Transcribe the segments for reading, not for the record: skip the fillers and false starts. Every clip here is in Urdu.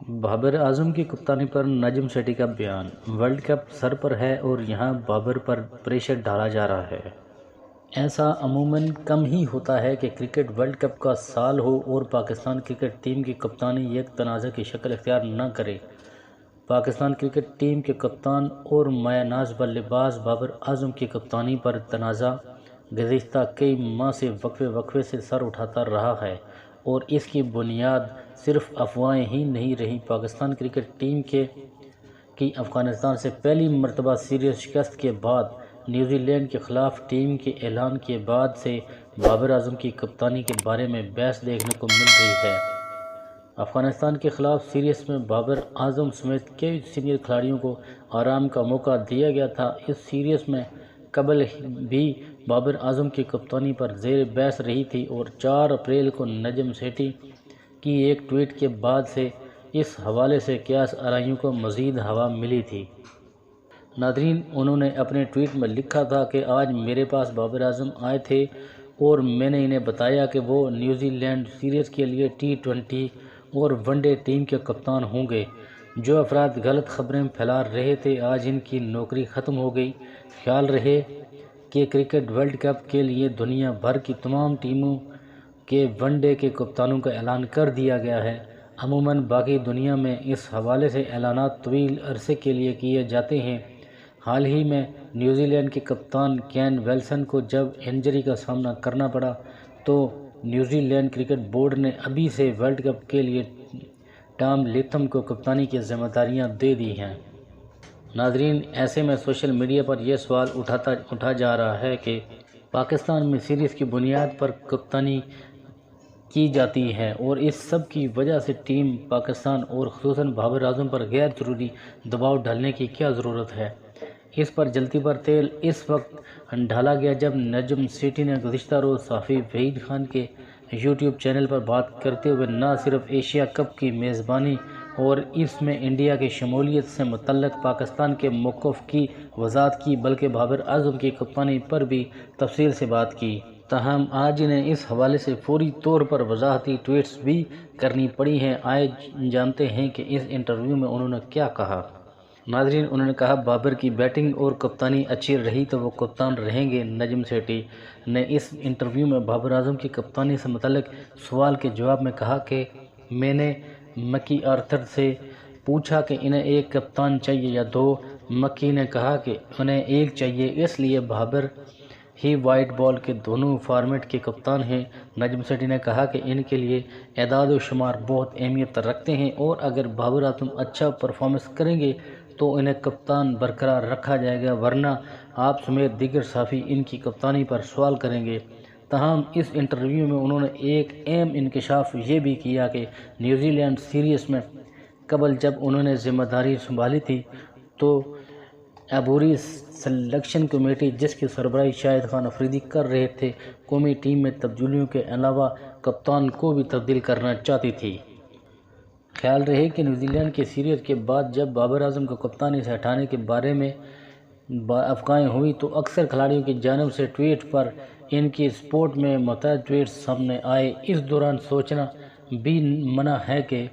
بابر اعظم کی کپتانی پر نجم سیٹھی کا بیان، ورلڈ کپ سر پر ہے اور یہاں بابر پر پریشر ڈالا جا رہا ہے۔ ایسا عموماً کم ہی ہوتا ہے کہ کرکٹ ورلڈ کپ کا سال ہو اور پاکستان کرکٹ ٹیم کی کپتانی یک تنازع کی شکل اختیار نہ کرے۔ پاکستان کرکٹ ٹیم کے کپتان اور مایہ ناز بلے باز بابر اعظم کی کپتانی پر تنازع گزشتہ کئی ماہ سے وقفے سے سر اٹھاتا رہا ہے اور اس کی بنیاد صرف افواہیں ہی نہیں رہی۔ پاکستان کرکٹ ٹیم کی افغانستان سے پہلی مرتبہ سیریز شکست کے بعد نیوزی لینڈ کے خلاف ٹیم کے اعلان کے بعد سے بابر اعظم کی کپتانی کے بارے میں بحث دیکھنے کو مل رہی ہے۔ افغانستان کے خلاف سیریز میں بابر اعظم سمیت کئی سینئر کھلاڑیوں کو آرام کا موقع دیا گیا تھا۔ اس سیریز میں قبل بھی بابر اعظم کی کپتانی پر زیر بحث رہی تھی اور 4 اپریل کو نجم سیٹھی کی ایک ٹویٹ کے بعد سے اس حوالے سے قیاس آرائیوں کو مزید ہوا ملی تھی۔ ناظرین، انہوں نے اپنے ٹویٹ میں لکھا تھا کہ آج میرے پاس بابر اعظم آئے تھے اور میں نے انہیں بتایا کہ وہ نیوزی لینڈ سیریز کے لیے T20 اور ون ڈے ٹیم کے کپتان ہوں گے۔ جو افراد غلط خبریں پھیلا رہے تھے آج ان کی نوکری ختم ہو گئی۔ خیال رہے کہ کرکٹ ورلڈ کپ کے لیے دنیا بھر کی تمام ٹیموں کے ون ڈے کے کپتانوں کا اعلان کر دیا گیا ہے۔ عموماً باقی دنیا میں اس حوالے سے اعلانات طویل عرصے کے لیے کیے جاتے ہیں۔ حال ہی میں نیوزی لینڈ کے کپتان کین ولیمسن کو جب انجری کا سامنا کرنا پڑا تو نیوزی لینڈ کرکٹ بورڈ نے ابھی سے ورلڈ کپ کے لیے ٹام لیتھم کو کپتانی کی ذمہ داریاں دے دی ہیں۔ ناظرین، ایسے میں سوشل میڈیا پر یہ سوال اٹھا جا رہا ہے کہ پاکستان میں سیریز کی بنیاد پر کپتانی کی جاتی ہے اور اس سب کی وجہ سے ٹیم پاکستان اور خصوصاً بابر اعظم پر غیر ضروری دباؤ ڈالنے کی کیا ضرورت ہے۔ اس پر جلتی پر تیل اس وقت ڈالا گیا جب نجم سیٹھی نے گزشتہ روز صحافی وحید خان کے یوٹیوب چینل پر بات کرتے ہوئے نہ صرف ایشیا کپ کی میزبانی اور اس میں انڈیا کی شمولیت سے متعلق پاکستان کے موقف کی وضاحت کی بلکہ بابر اعظم کی کپتانی پر بھی تفصیل سے بات کی۔ تاہم آج انہیں اس حوالے سے فوری طور پر وضاحتی ٹویٹس بھی کرنی پڑی ہیں۔ آئے جانتے ہیں کہ اس انٹرویو میں انہوں نے کیا کہا۔ ناظرین، انہوں نے کہا، بابر کی بیٹنگ اور کپتانی اچھی رہی تو وہ کپتان رہیں گے۔ نجم سیٹھی نے اس انٹرویو میں بابر اعظم کی کپتانی سے متعلق سوال کے جواب میں کہا کہ میں نے مکی آرتھر سے پوچھا کہ انہیں ایک کپتان چاہیے یا 2۔ مکی نے کہا کہ انہیں ایک چاہیے، اس لیے بابر ہی وائٹ بال کے دونوں فارمیٹ کے کپتان ہیں۔ نجم سیٹھی نے کہا کہ ان کے لیے اعداد و شمار بہت اہمیت رکھتے ہیں اور اگر بابر اعظم اچھا پرفارمنس کریں گے تو انہیں کپتان برقرار رکھا جائے گا، ورنہ آپ سمیت دیگر صحافی ان کی کپتانی پر سوال کریں گے۔ تاہم اس انٹرویو میں انہوں نے ایک اہم انکشاف یہ بھی کیا کہ نیوزی لینڈ سیریز میں قبل جب انہوں نے ذمہ داری سنبھالی تھی تو عبوری سلیکشن کمیٹی جس کی سربراہی شاہد خان افریدی کر رہے تھے، قومی ٹیم میں تبدیلیوں کے علاوہ کپتان کو بھی تبدیل کرنا چاہتی تھی۔ خیال رہے کہ نیوزی لینڈ کی سیریز کے بعد جب بابر اعظم کو کپتانی سے ہٹانے کے بارے میں افواہیں ہوئی تو اکثر کھلاڑیوں کی جانب سے ٹویٹ پر ان کی سپورٹ میں متعدد ٹویٹس سامنے آئے۔ اس دوران سوچنا بھی منع ہے کہ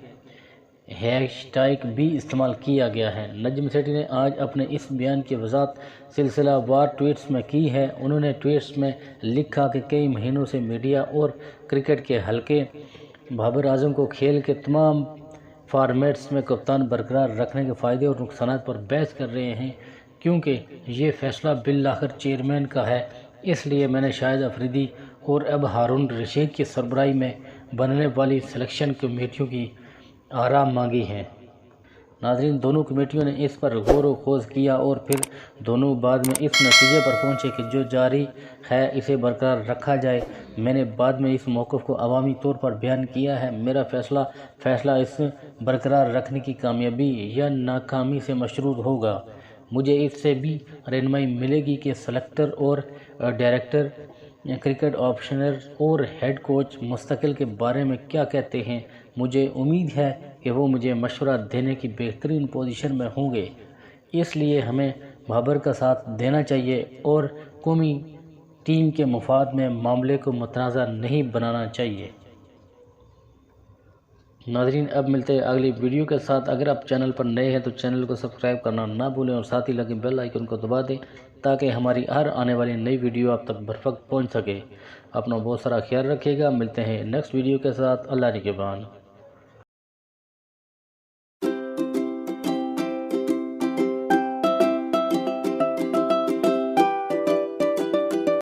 ہیش ٹیگ بھی استعمال کیا گیا ہے۔ نجم سیٹھی نے آج اپنے اس بیان کی وضاحت سلسلہ وار ٹویٹس میں کی ہے۔ انہوں نے ٹویٹس میں لکھا کہ کئی مہینوں سے میڈیا اور کرکٹ کے حلقے بابر اعظم کو کھیل کے تمام فارمیٹس میں کپتان برقرار رکھنے کے فائدے اور نقصانات پر بحث کر رہے ہیں۔ کیونکہ یہ فیصلہ بالآخر چیئرمین کا ہے، اس لیے میں نے شاہد افریدی اور اب ہارون رشید کی سربراہی میں بننے والی سلیکشن کمیٹیوں کی آرا مانگی ہے۔ ناظرین، دونوں کمیٹیوں نے اس پر غور و خوض کیا اور پھر دونوں بعد میں اس نتیجے پر پہنچے کہ جو جاری ہے اسے برقرار رکھا جائے۔ میں نے بعد میں اس موقف کو عوامی طور پر بیان کیا ہے۔ میرا فیصلہ اس برقرار رکھنے کی کامیابی یا ناکامی سے مشروط ہوگا۔ مجھے اس سے بھی رہنمائی ملے گی کہ سلیکٹر اور ڈائریکٹر کرکٹ آفیسر اور ہیڈ کوچ مستقبل کے بارے میں کیا کہتے ہیں۔ مجھے امید ہے کہ وہ مجھے مشورہ دینے کی بہترین پوزیشن میں ہوں گے، اس لیے ہمیں بابر کا ساتھ دینا چاہیے اور قومی ٹیم کے مفاد میں معاملے کو متنازع نہیں بنانا چاہیے۔ ناظرین اب ملتے ہیں اگلی ویڈیو کے ساتھ۔ اگر آپ چینل پر نئے ہیں تو چینل کو سبسکرائب کرنا نہ بھولیں اور ساتھ ہی لگے بیل آئیکن کو دبا دیں تاکہ ہماری ہر آنے والی نئی ویڈیو آپ تک بروقت پہنچ سکے۔ اپنا بہت سارا خیال رکھیے گا، ملتے ہیں نیکسٹ ویڈیو کے ساتھ۔ اللہ نگہبان۔